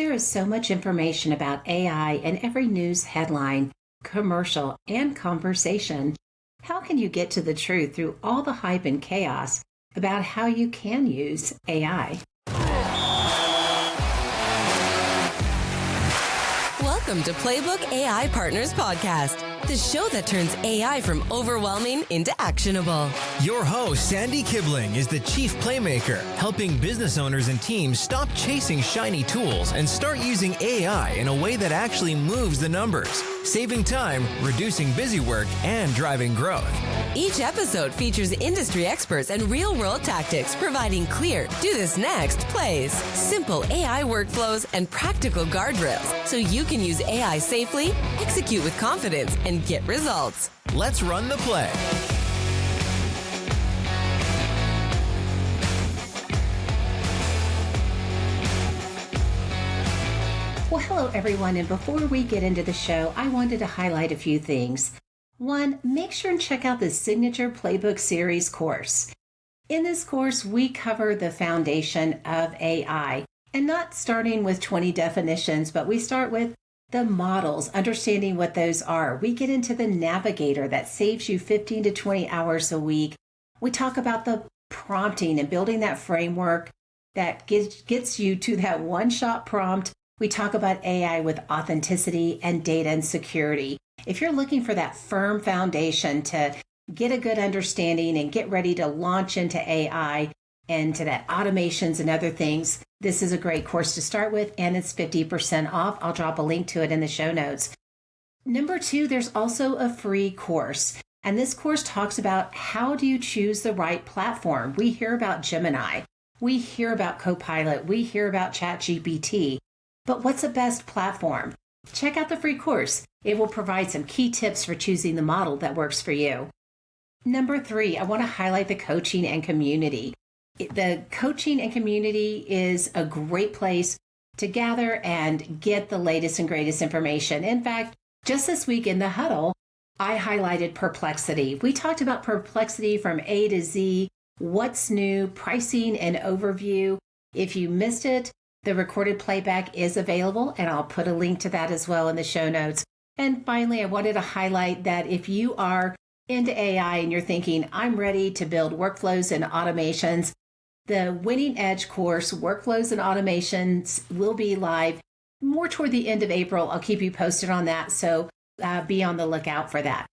There is so much information about AI in every news headline, commercial, and conversation. How can you get to the truth through all the hype and chaos about how you can use AI? Welcome to Playbook AI Partners Podcast, the show that turns AI from overwhelming into actionable. Your host, Sandy Kibling, is the chief playmaker, helping business owners and teams stop chasing shiny tools and start using AI in a way that actually moves the numbers, saving time, reducing busy work, and driving growth. Each episode features industry experts and real-world tactics, providing clear, do this next plays, simple AI workflows, and practical guardrails so you can use AI safely, execute with confidence, and get results. Let's run the play. Well, hello everyone, and before we get into the show, I wanted to highlight a few things. One, make sure and check out the Signature Playbook Series course. In this course, we cover the foundation of AI, and not starting with 20 definitions, but we start with the models, understanding what those are. We get into the navigator that saves you 15 to 20 hours a week. We talk about the prompting and building that framework that gets you to that one-shot prompt. We talk about AI with authenticity and data and security. If you're looking for that firm foundation to get a good understanding and get ready to launch into AI and to that automations and other things, this is a great course to start with, and it's 50% off. I'll drop a link to it in the show notes. Number two, there's also a free course, and this course talks about how do you choose the right platform. We hear about Gemini, we hear about Copilot, we hear about ChatGPT, but what's the best platform? Check out the free course. It will provide some key tips for choosing the model that works for you. Number three, I want to highlight the coaching and community. The coaching and community is a great place to gather and get the latest and greatest information. In fact, just this week in the huddle, I highlighted perplexity. We talked about perplexity from A to Z, what's new, pricing, and overview. If you missed it, the recorded playback is available, and I'll put a link to that as well in the show notes. And finally, I wanted to highlight that if you are into AI and you're thinking, I'm ready to build workflows and automations, the Winning Edge course, Workflows and Automations, will be live more toward the end of April. I'll keep you posted on that, so be on the lookout for that.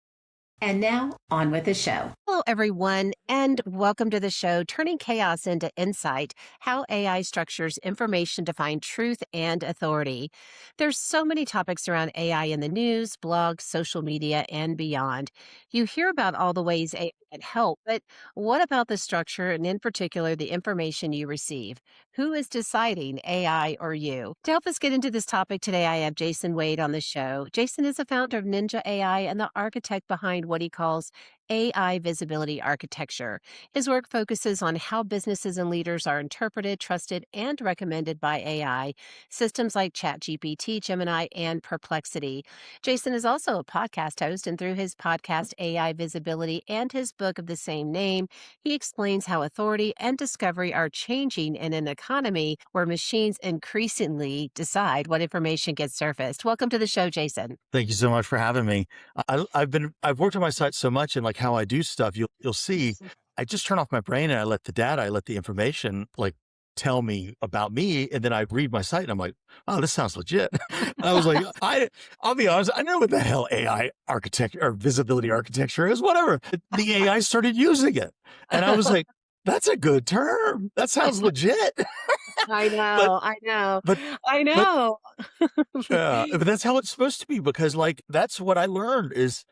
And now, on with the show. Hello, everyone, and welcome to the show, Turning Chaos into Insight, How AI Structures Information to Find Truth and Authority. There's so many topics around AI in the news, blogs, social media, and beyond. You hear about all the ways AI can help, but what about the structure and, in particular, the information you receive? Who is deciding, AI or you? To help us get into this topic today, I have Jason Wade on the show. Jason is the founder of Ninja AI and the architect behind what he calls AI visibility architecture. His work focuses on how businesses and leaders are interpreted, trusted, and recommended by AI, systems like ChatGPT, Gemini, and Perplexity. Jason is also a podcast host, and through his podcast, AI Visibility, and his book of the same name, he explains how authority and discovery are changing in an economy where machines increasingly decide what information gets surfaced. Welcome to the show, Jason. Thank you so much for having me. I've worked on my site so much, and like how I do stuff, you'll see, I just turn off my brain and I let the information like tell me about me, and then I read my site and I'm like, oh, this sounds legit. And I was like, I'll be honest, I know what the hell AI architecture or visibility architecture is, whatever. The AI started using it, and I was like, that's a good term. That sounds legit. I know. Yeah, but that's how it's supposed to be, because like that's what I learned is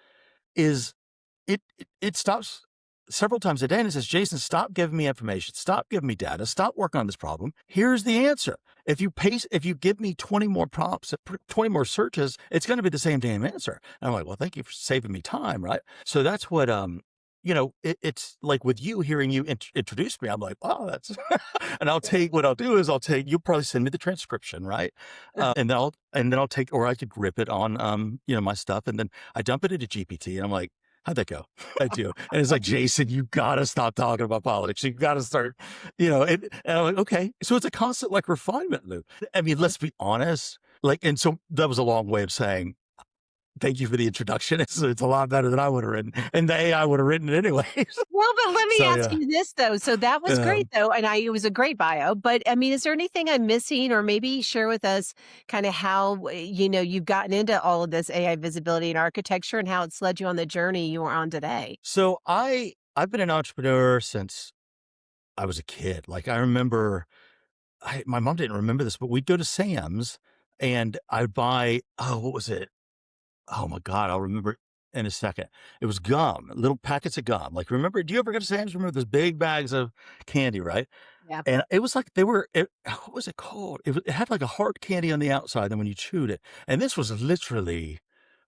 it stops several times a day and it says, Jason, stop giving me information, stop giving me data, stop working on this problem. Here's the answer. If you give me 20 more prompts, 20 more searches, it's going to be the same damn answer. And I'm like, well, thank you for saving me time, right? So that's what it's like with you, hearing you introduce me, I'm like, oh, that's, and you'll probably send me the transcription, right? And then I'll take, or I could rip it on, my stuff. And then I dump it into GPT, and I'm like, How'd that go? I do. And it's like, Jason, you got to stop talking about politics. You got to start, and I'm like, okay. So it's a constant like refinement loop. I mean, let's be honest. Like, and so that was a long way of saying, thank you for the introduction. It's a lot better than I would have written, and the AI would have written it anyways. Well, but let me So ask yeah, you this though. So that was great though, and it was a great bio. But I mean, is there anything I'm missing, or maybe share with us kind of how you've gotten into all of this AI visibility and architecture, and how it's led you on the journey you are on today? so I've been an entrepreneur since I was a kid. Like I remember, my mom didn't remember this, but we'd go to Sam's and I'd buy, oh, what was it? Oh my God, I'll remember it in a second. It was gum, little packets of gum. Like, remember, do you ever go to Sam's? Remember those big bags of candy, right? Yeah. And it was like what was it called? It had like a hard candy on the outside, and when you chewed it, and this was literally,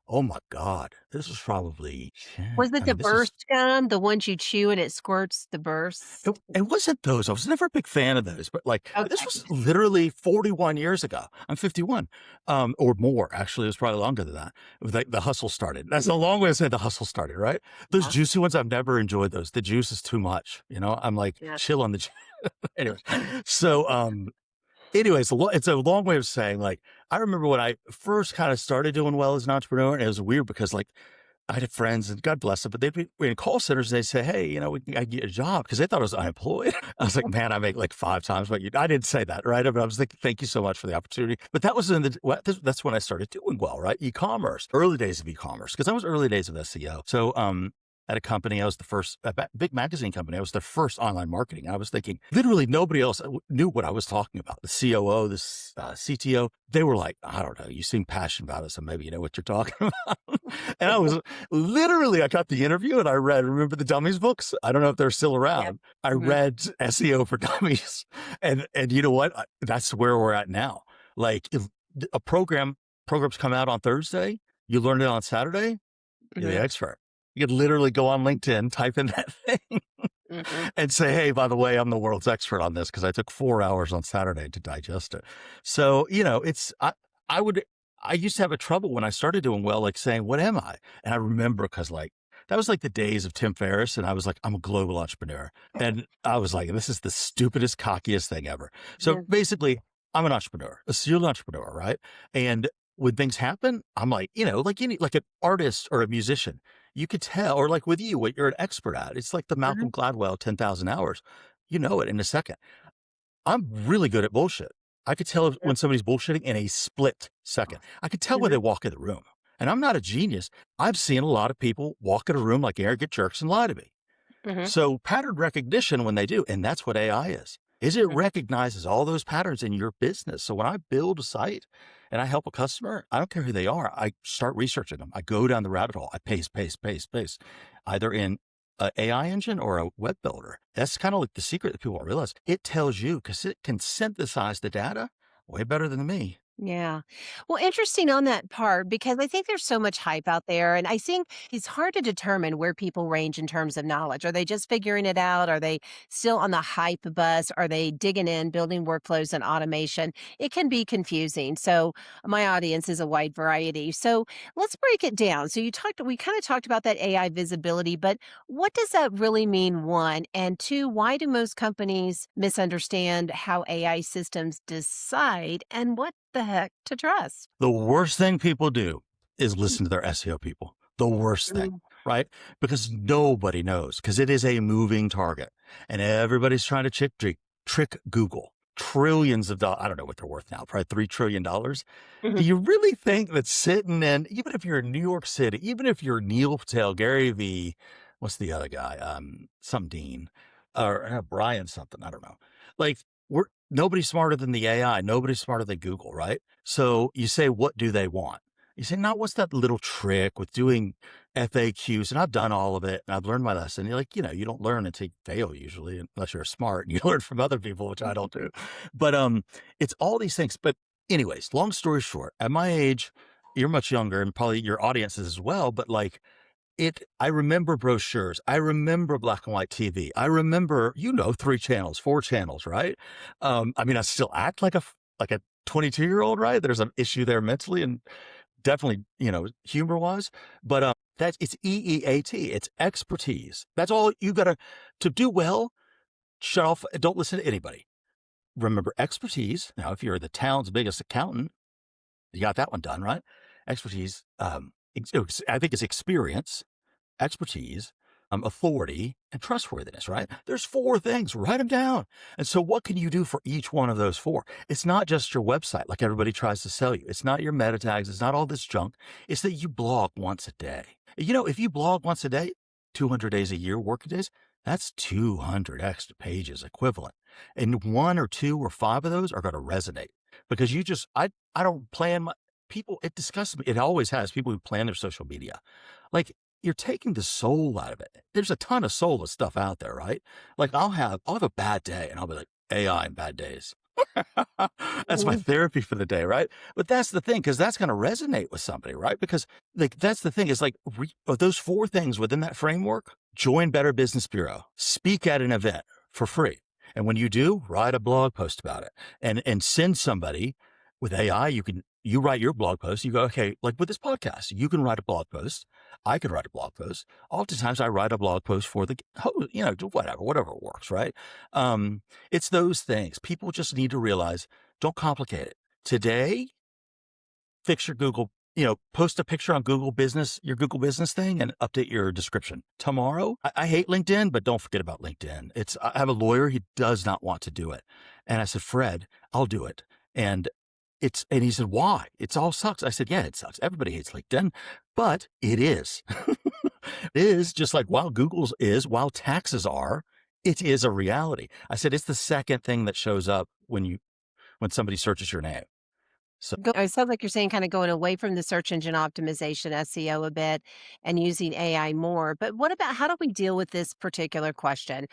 oh my God, this was probably, Was it I the mean, this is burst gun, the ones you chew and it squirts the it, burst? it wasn't those. I was never a big fan of those, but like this Okay. was literally 41 years ago. I'm 51, or more. Actually, it was probably longer than that. The hustle started. That's a long way to say the hustle started, right? Those Yeah. juicy ones, I've never enjoyed those. The juice is too much. I'm like, Yeah. chill on the anyway. So, anyways, it's a long way of saying, like, I remember when I first kind of started doing well as an entrepreneur, and it was weird because like I had friends, and God bless them, but they'd be in call centers and they'd say, hey, I get a job, because they thought I was unemployed. I was like, man, I make like 5 times what you, I didn't say that, right? But I was thinking, thank you so much for the opportunity. But that was that's when I started doing well, right? E-commerce, early days of e-commerce, because I was early days of SEO. So, at a company, I was the first, a big magazine company. I was the first online marketing. I was thinking literally nobody else knew what I was talking about. The COO, the CTO, they were like, I don't know, you seem passionate about it, so maybe you know what you're talking about. And I was literally, I got the interview and I read, remember the Dummies books? I don't know if they're still Yeah. around. I Mhm. read SEO for Dummies. And you know what? That's where we're at now. Like if programs come out on Thursday, you learn it on Saturday, you're the Mhm. expert. You could literally go on LinkedIn, type in that thing Mhm. and say, hey, by the way, I'm the world's expert on this because I took 4 hours on Saturday to digest it. So, I would, I used to have a trouble when I started doing well, like saying, what am I? And I remember because like, that was like the days of Tim Ferriss. And I was like, I'm a global entrepreneur. And I was like, this is the stupidest, cockiest thing ever. So Yeah. basically, I'm an entrepreneur, a serial entrepreneur, right? And when things happen, I'm like, like an artist or a musician, you could tell, or like with you, what you're an expert at. It's like the Mhm. Malcolm Gladwell 10,000 hours. You know it in a second. I'm really good at bullshit. I could tell Yeah. when somebody's bullshitting in a split second. I could tell when Mhm. they walk in the room. And I'm not a genius. I've seen a lot of people walk in a room like arrogant jerks and lie to me. Mhm. So pattern recognition when they do, and that's what AI is it Mhm. recognizes all those patterns in your business. So when I build a site and I help a customer, I don't care who they are. I start researching them. I go down the rabbit hole. I paste, either in an AI engine or a web builder. That's kind of like the secret that people don't realize. It tells you because it can synthesize the data way better than me. Yeah. Well, interesting on that part because I think there's so much hype out there. And I think it's hard to determine where people range in terms of knowledge. Are they just figuring it out? Are they still on the hype bus? Are they digging in, building workflows and automation? It can be confusing. So, my audience is a wide variety. So, let's break it down. We kind of talked about that AI visibility, but what does that really mean? One, and two, why do most companies misunderstand how AI systems decide and what the heck to trust? The worst thing people do is listen to their SEO people. The worst thing, Mm, right? Because nobody knows, because it is a moving target and everybody's trying to trick Google. Trillions of dollars. I don't know what they're worth now, probably $3 trillion. Do mhm, you really think that sitting in, even if you're in New York City, even if you're Neil Patel, Gary V, what's the other guy? Some Dean or Brian something. I don't know. Like nobody's smarter than the AI. Nobody's smarter than Google, right? So you say, what do they want? You say, not what's that little trick with doing FAQs? And I've done all of it and I've learned my lesson. You're like, you don't learn until you fail usually, unless you're smart and you learn from other people, which I don't do. But it's all these things. But anyways, long story short, at my age, you're much younger and probably your audience is as well. But like I remember brochures. I remember black and white TV. I remember, 3 channels, 4 channels, right? I mean, I still act like a 22-year-old, right? There's an issue there mentally and definitely, humor wise. But It's EEAT. It's expertise. That's all you got to do well. Shut off. Don't listen to anybody. Remember expertise. Now, if you're the town's biggest accountant, you got that one done, right? Expertise. I think it's experience, expertise, authority, and trustworthiness, right? There's 4 things. Write them down. And so what can you do for each one of those 4? It's not just your website like everybody tries to sell you. It's not your meta tags. It's not all this junk. It's that you blog once a day. If you blog once a day, 200 days a year, working days, that's 200 extra pages equivalent. And 1 or 2 or 5 of those are going to resonate because I don't plan people. It disgusts me. It always has people who plan their social media. Like, you're taking the soul out of it. There's a ton of soulless stuff out there, right? Like I'll have a bad day and I'll be like, AI and bad days. That's my therapy for the day, right? But that's the thing, because that's going to resonate with somebody, right? Because that's the thing is those 4 things within that framework: join Better Business Bureau, speak at an event for free. And when you do, write a blog post about it and send somebody. With AI, you write your blog post. You go, okay, like with this podcast, you can write a blog post. I could write a blog post. Oftentimes I write a blog post for the host, whatever works, right? It's those things. People just need to realize, don't complicate it. Today, fix your Google, post a picture on Google Business, your Google Business thing, and update your description. Tomorrow, I hate LinkedIn, but don't forget about LinkedIn. I have a lawyer. He does not want to do it. And I said, Fred, I'll do it. And he said, why? It all sucks. I said, yeah, it sucks. Everybody hates LinkedIn, but it is. It is just like while Google's is, while taxes are, it is a reality. I said, it's the second thing that shows up when somebody searches your name. So It sounds like you're saying kind of going away from the search engine optimization, SEO a bit, and using AI more. But what about how do we deal with this particular question?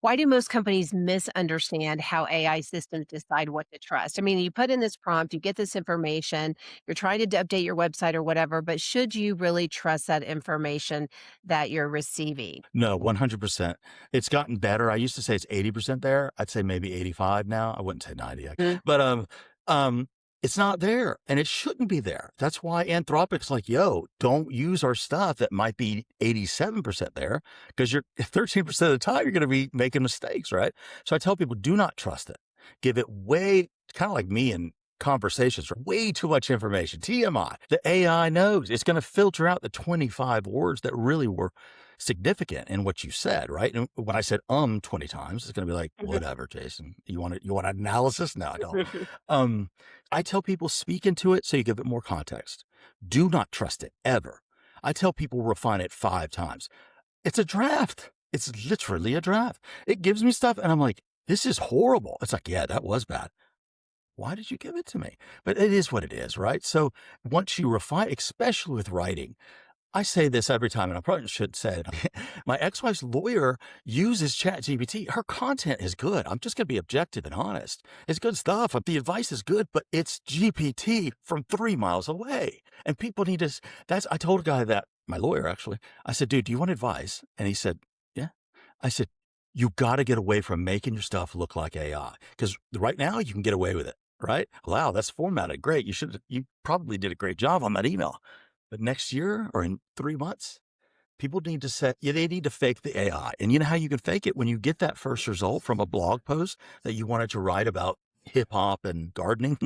Why do most companies misunderstand how AI systems decide what to trust? I mean, you put in this prompt, you get this information, you're trying to update your website or whatever, but should you really trust that information that you're receiving? no, 100%. It's gotten better. I used to say it's 80% there. I'd say maybe 85 now. I wouldn't say 90. But it's not there, and it shouldn't be there. That's why Anthropic's like, yo, don't use our stuff that might be 87% there, because you're 13% of the time you're going to be making mistakes, right? So I tell people, do not trust it. Give it kind of like me in conversations, way too much information. TMI. The AI knows it's going to filter out the 25 words that really were significant in what you said, right? And when I said 20 times, it's going to be like, whatever, Jason. You want analysis? No, I don't. I tell people, speak into it so you give it more context. Do not trust it ever. I tell people, refine it 5 times. It's a draft. It's literally a draft. It gives me stuff and I'm like, this is horrible. It's like, yeah, that was bad. Why did you give it to me? But it is what it is, right? So once you refine, especially with writing, I say this every time, and I probably should say it. My ex-wife's lawyer uses ChatGPT. Her content is good. I'm just going to be objective and honest. It's good stuff. The advice is good, but it's GPT from 3 miles away. And people need to, I told a guy that, my lawyer actually, I said, dude, do you want advice? And he said, yeah. I said, you got to get away from making your stuff look like AI, because right now you can get away with it, right? Wow, that's formatted. Great. You probably did a great job on that email. But next year or in 3 months, people need to they need to fake the AI. And you know how you can fake it? When you get that first result from a blog post that you wanted to write about hip hop and gardening,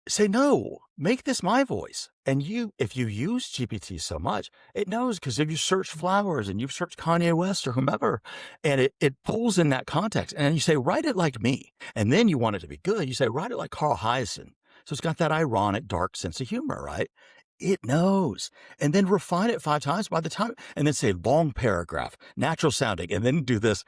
say, no, make this my voice. And if you use GPT so much, it knows, because if you search flowers and you've searched Kanye West or whomever, and it pulls in that context, and you say, write it like me. And then you want it to be good. You say, write it like Carl Hiaasen. So it's got that ironic, dark sense of humor, right? It knows. And then refine it 5 times by the time, and then say long paragraph, natural sounding, and then do this,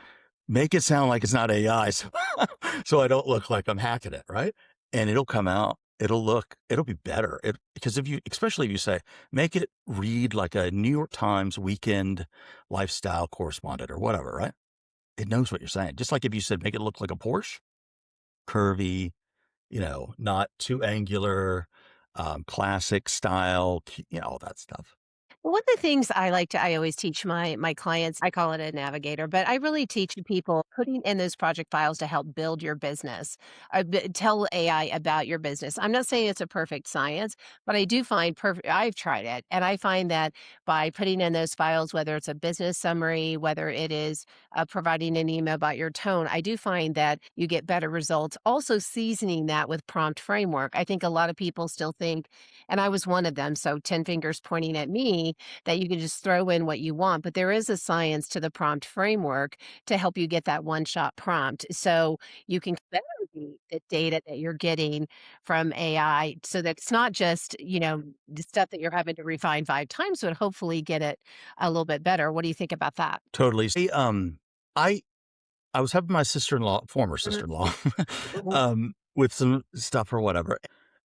make it sound like it's not AI. So I don't look like I'm hacking it, right? And it'll come out. It'll be better. Because especially if you say, make it read like a New York Times weekend lifestyle correspondent or whatever, right? It knows what you're saying. Just like if you said, make it look like a Porsche, curvy, not too angular, classic style, all that stuff. One of the things I always teach my clients, I call it a navigator, but I really teach people putting in those project files to help build your business. Tell AI about your business. I'm not saying it's a perfect science, but I do find perfect. I've tried it, and I find that by putting in those files, whether it's a business summary, whether it is providing an email about your tone, I do find that you get better results. Also, seasoning that with prompt framework. I think a lot of people still think, and I was one of them. So 10 fingers pointing at me that you can just throw in what you want, but there is a science to the prompt framework to help you get that one-shot prompt. So you can better the data that you're getting from AI so that it's not just, the stuff that you're having to refine 5 times, but hopefully get it a little bit better. What do you think about that? Totally. See, I I was helping my sister-in-law, former Mhm, sister-in-law, mhm, with some stuff or whatever.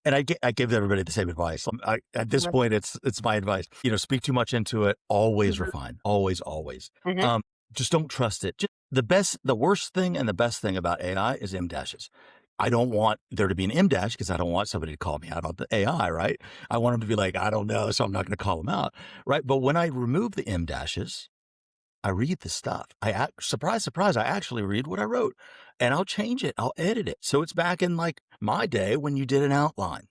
And I give everybody the same advice. At this mhm, point, it's my advice. Speak too much into it. Always mhm, refine. Always, always. mhm. Um, just don't trust it. The worst thing and the best thing about AI is M dashes. I don't want there to be an M dash because I don't want somebody to call me out on the AI, right? I want them to be like, I don't know, so I'm not going to call them out, right? But when I remove the M dashes, I read the stuff. Surprise, surprise, I actually read what I wrote and I'll change it. I'll edit it. So it's back in like my day when you did an outline.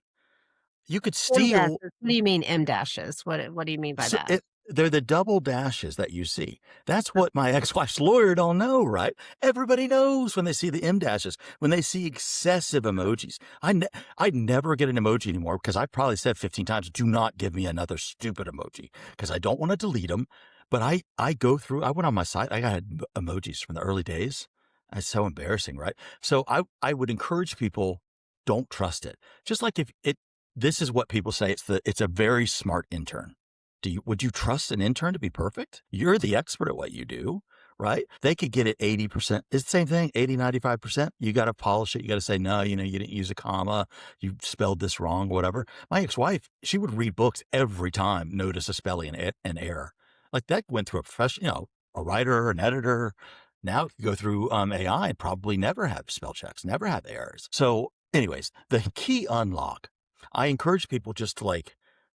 You could M steal, dashes. What do you mean M dashes? What do you mean by so that? they're the double dashes that you see. That's what my ex-wife's lawyer don't know, right? Everybody knows when they see the M dashes, when they see excessive emojis. I'd never get an emoji anymore because I probably said 15 times, do not give me another stupid emoji because I don't want to delete them. But I go through, I went on my site, I got emojis from the early days. That's so embarrassing, right? So I would encourage people, don't trust it. Just like if it, this is what people say, it's a very smart intern. Would you trust an intern to be perfect? You're the expert at what you do, right? They could get it 80%. It's the same thing, 80, 95%. You got to polish it. You got to say, no, you didn't use a comma. You spelled this wrong, whatever. My ex-wife, she would read books every time, notice a spelling an error. Like that went through a professional, a writer, an editor. Now you go through AI and probably never have spell checks, never have errors. So anyways, the key unlock, I encourage people just to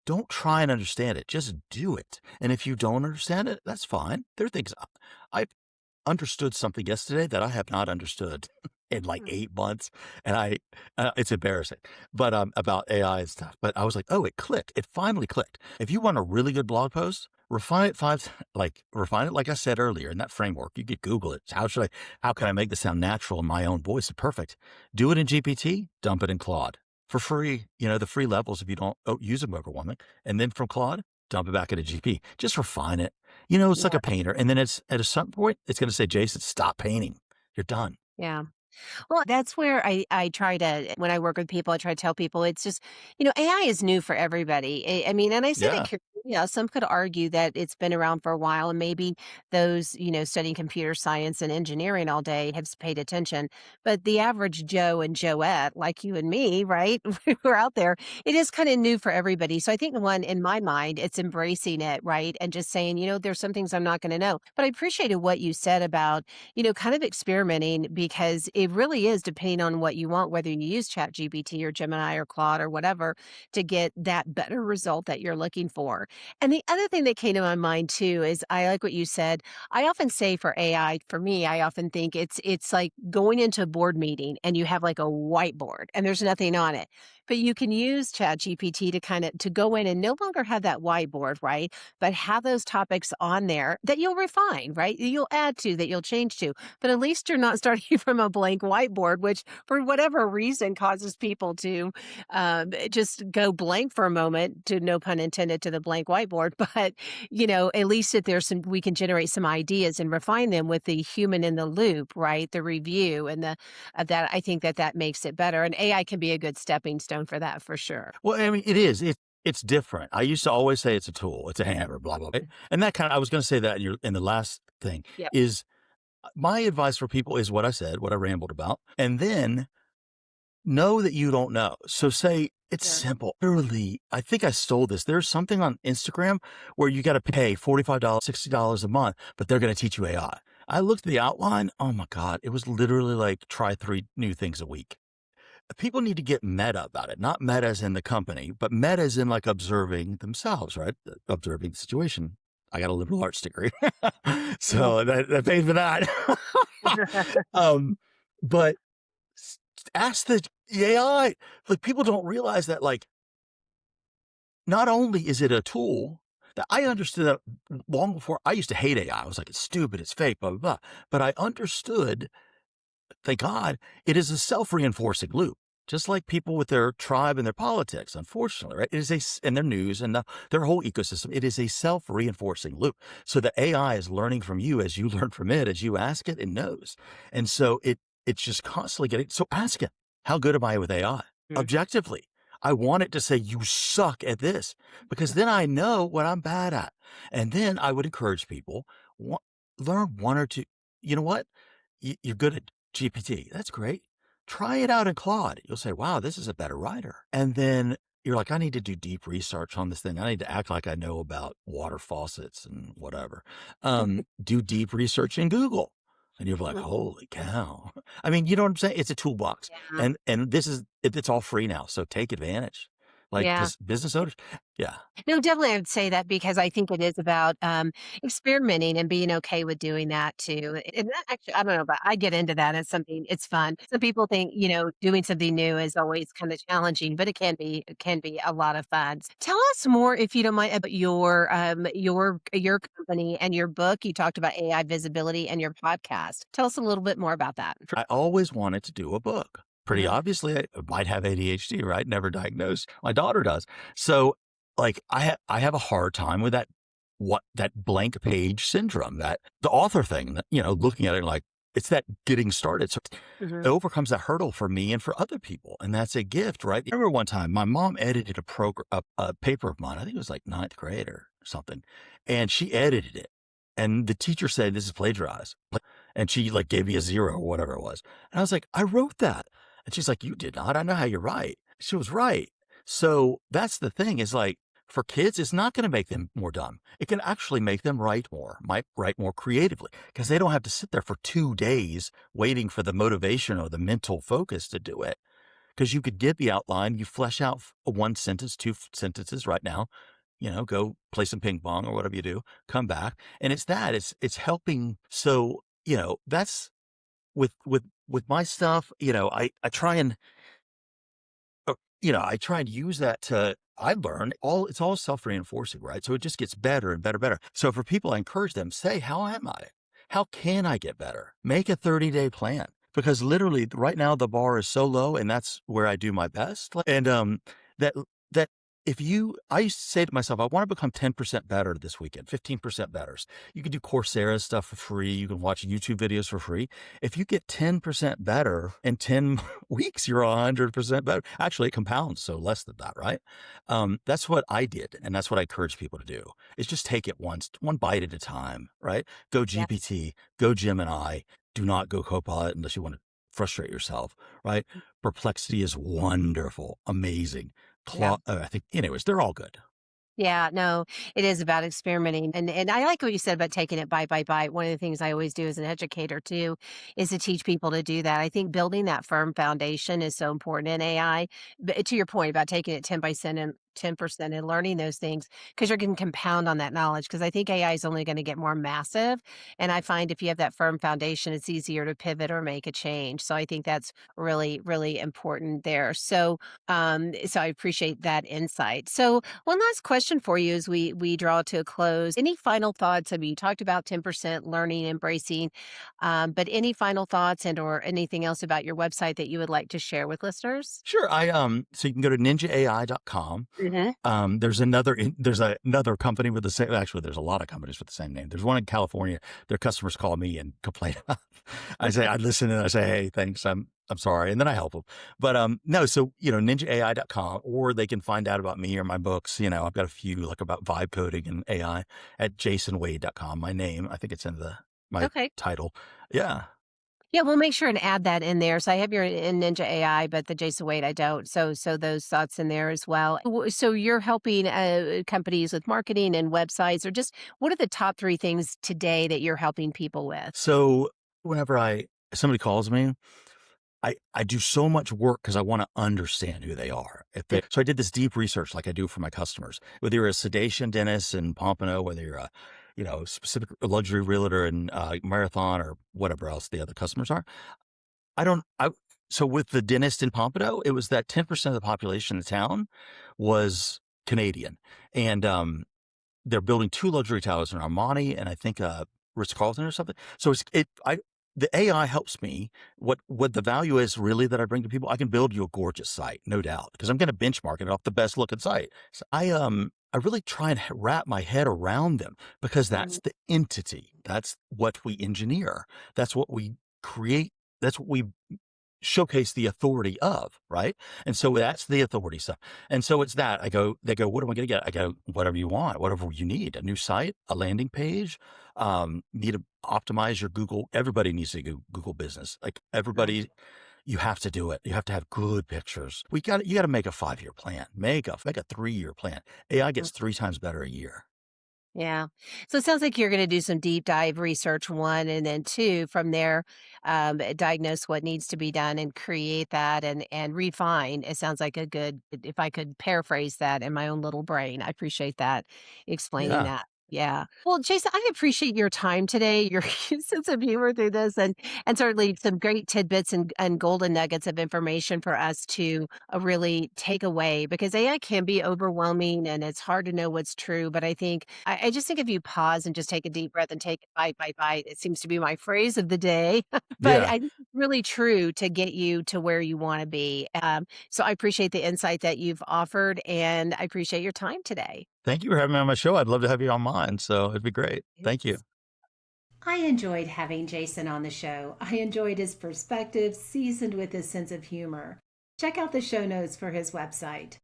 don't try and understand it. Just do it. And if you don't understand it, that's fine. There are things I understood something yesterday that I have not understood in like 8 months. And it's embarrassing, but, about AI and stuff. But I was like, oh, it clicked. It finally clicked. If you want a really good blog post, refine it. Like I said earlier in that framework, you could Google it. How can I make this sound natural in my own voice? Perfect. Do it in GPT, dump it in Claude for free. The free levels if you don't use them overwhelming. And then from Claude, dump it back into GP. Just refine it. It's like Yeah, a painter. And then it's at a certain point, it's going to say, Jason, stop painting. You're done. yeah. Well, that's where I try to when I work with people, I try to tell people it's just, AI is new for everybody. I mean, and I say that Yeah. some could argue that it's been around for a while, and maybe those, studying computer science and engineering all day have paid attention. But the average Joe and Joette, like you and me, right? We're out there. It is kind of new for everybody. So I think one in my mind, it's embracing it, right? And just saying, there's some things I'm not going to know. But I appreciated what you said about kind of experimenting because it really is depending on what you want, whether you use ChatGPT or Gemini or Claude or whatever to get that better result that you're looking for. And the other thing that came to my mind too is I like what you said. I often say for AI, for me, I often think it's like going into a board meeting and you have like a whiteboard and there's nothing on it. But you can use ChatGPT to kind of to go in and no longer have that whiteboard, right? But have those topics on there that you'll refine, right? You'll add to that you'll change to, but at least you're not starting from a blank whiteboard, which for whatever reason causes people to just go blank for a moment, to no pun intended, to the blank whiteboard. But at least if there's some, we can generate some ideas and refine them with the human in the loop, right? The review and the that I think that makes it better. And AI can be a good stepping stone for that for sure. Well, I mean, it is. It's different. I used to always say it's a tool, it's a hammer, blah, blah, blah. And that I was going to say that in the last thing Yep. is my advice for people is what I said, what I rambled about. And then know that you don't know. So say it's Yeah. simple. Literally, I think I stole this. There's something on Instagram where you got to pay $45, $60 a month, but they're going to teach you AI. I looked at the outline. Oh my God. It was literally like try 3 new things a week. people need to get meta about it, not meta as in the company, but meta as in like observing themselves, right? Observing the situation. I got a liberal arts degree, so that paid for that. um, but ask the AI. Like, people don't realize that, like, not only is it a tool that I understood that long before. I used to hate AI. I was like, it's stupid, it's fake, blah, blah, blah. But I understood, thank God, it is a self-reinforcing loop. Just like people with their tribe and their politics, unfortunately, right? It is and their news and their whole ecosystem. It is a self-reinforcing loop. So the AI is learning from you as you learn from it, as you ask it, and knows. And so it's just constantly getting. So ask it, how good am I with AI? Objectively, I want it to say you suck at this, because then I know what I'm bad at. And then I would encourage people, learn one or two. You know what? You're good at GPT. That's great. Try it out in Claude. You'll say, wow, this is a better writer. And then you're like, I need to do deep research on this thing. I need to act like I know about water faucets and whatever. Do deep research in Google. And you're like, holy cow. I mean, you know what I'm saying? It's a toolbox. Yeah. And it's all free now. So take advantage. Like, Yeah. because business owners, yeah. No, definitely, I would say that because I think it is about experimenting and being okay with doing that too. And that actually, I don't know, but I get into that as something. It's fun. Some people think doing something new is always kind of challenging, but it can be a lot of fun. Tell us more, if you don't mind, about your company and your book. You talked about AI visibility and your podcast. Tell us a little bit more about that. I always wanted to do a book. Pretty Mhm. obviously, I might have ADHD, right? Never diagnosed. My daughter does. So, like, I have a hard time with that blank page syndrome, that the author thing, that, looking at it like it's that getting started. So it Mhm. overcomes that hurdle for me and for other people. And that's a gift, right? I remember one time my mom edited a paper of mine. I think it was like ninth grade or something. And she edited it. And the teacher said, this is plagiarized. And she like gave me a 0 or whatever it was. And I was like, I wrote that. And she's like, you did not. I know how you write. She was right. So that's the thing, is like, for kids, it's not going to make them more dumb. It can actually make them might write more creatively, because they don't have to sit there for 2 days waiting for the motivation or the mental focus to do it. Because you could get the outline, you flesh out one sentence, two sentences right now, go play some ping pong or whatever you do, come back. And it's helping. So, that's with my stuff, I try and, I try and use that I learn it's all self-reinforcing, right? So it just gets better and better, better. So for people, I encourage them, say, how am I? How can I get better? Make a 30-day plan, because literally right now the bar is so low, and that's where I do my best. And, that, that, I used to say to myself, I want to become 10% better this weekend, 15% better. You can do Coursera stuff for free. You can watch YouTube videos for free. If you get 10% better in 10 weeks, you're 100% better. Actually, it compounds, so less than that, right? That's what I did. And that's what I encourage people to do, is just take it one bite at a time, right? Go Yeah. GPT, go Gemini. Do not go Copilot unless you want to frustrate yourself, right? Perplexity is wonderful, amazing. Yeah. I think, anyways, they're all good. Yeah, no, it is about experimenting. And I like what you said about taking it bite by bite. One of the things I always do as an educator too is to teach people to do that. I think building that firm foundation is so important in AI. But to your point about taking it 10% and learning those things, because you're going to compound on that knowledge. Because I think AI is only going to get more massive. And I find if you have that firm foundation, it's easier to pivot or make a change. So I think that's really, really important there. So I appreciate that insight. So one last question for you as we draw to a close. Any final thoughts? I mean, you talked about 10% learning, embracing, but any final thoughts and or anything else about your website that you would like to share with listeners? Sure. So you can go to ninjaai.com. Mm-hmm. There's another company with the same, actually, there's a lot of companies with the same name. There's one in California. Their customers call me and complain. I listen and I say, hey, thanks. I'm sorry. And then I help them. But, no, so, ninjaai.com, or they can find out about me or my books. I've got a few like about vibe coding and AI at jasonwade.com. My name, I think it's in my Okay. title. Yeah. Yeah, we'll make sure and add that in there. So I have your in Ninja AI, but the Jason Wade I don't. So those thoughts in there as well. So you're helping companies with marketing and websites, or just what are the top 3 things today that you're helping people with? So whenever somebody calls me, I do so much work because I want to understand who they are. So I did this deep research like I do for my customers, whether you're a sedation dentist in Pompano, whether you're a, specific luxury realtor in Marathon or whatever else the other customers are. So with the dentist in Pompano, it was that 10% of the population of the town was Canadian. And they're building 2 luxury towers in Armani and I think Ritz-Carlton or something. So the AI helps me. What the value is really that I bring to people, I can build you a gorgeous site, no doubt, because I'm going to benchmark it off the best looking site. So I really try and wrap my head around them because that's the entity. That's what we engineer. That's what we create. That's what we showcase the authority of, right? And so that's the authority stuff. And so it's that they go, what am I going to get? I go, whatever you want, whatever you need, a new site, a landing page, need to optimize your Google. Everybody needs to do Google business. Like everybody, you have to do it. You have to have good pictures. You got to make a 5-year plan, make a 3-year plan. AI gets 3 times better a year. Yeah. So it sounds like you're going to do some deep dive research, one, and then two, from there, diagnose what needs to be done and create that and refine. It sounds like a good, if I could paraphrase that in my own little brain. I appreciate that, explaining Yeah. that. Yeah. Well, Jason, I appreciate your time today, your sense of humor through this, and certainly some great tidbits and golden nuggets of information for us to really take away, because AI can be overwhelming and it's hard to know what's true. But I just think if you pause and just take a deep breath and take it bite by bite, it seems to be my phrase of the day. But Yeah. I think it's really true to get you to where you want to be. So I appreciate the insight that you've offered, and I appreciate your time today. Thank you for having me on my show. I'd love to have you on mine. So it'd be great. Thank you. I enjoyed having Jason on the show. I enjoyed his perspective, seasoned with his sense of humor. Check out the show notes for his website.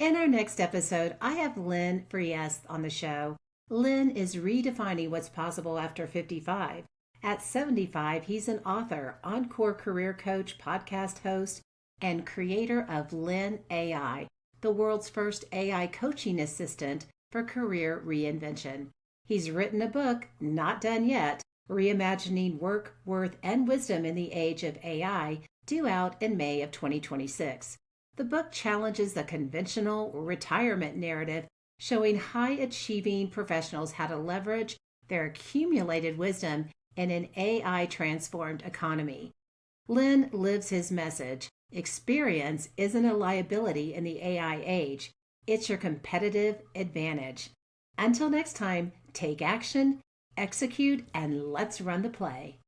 In our next episode, I have Lynn Friest on the show. Lynn is redefining what's possible after 55. At 75, he's an author, encore career coach, podcast host, and creator of Lynn AI, the world's first AI coaching assistant for career reinvention. He's written a book, not done yet, Reimagining Work, Worth, and Wisdom in the Age of AI, due out in May of 2026. The book challenges the conventional retirement narrative, showing high-achieving professionals how to leverage their accumulated wisdom in an AI-transformed economy. Lynn lives his message. Experience isn't a liability in the AI age. It's your competitive advantage. Until next time, take action, execute, and let's run the play.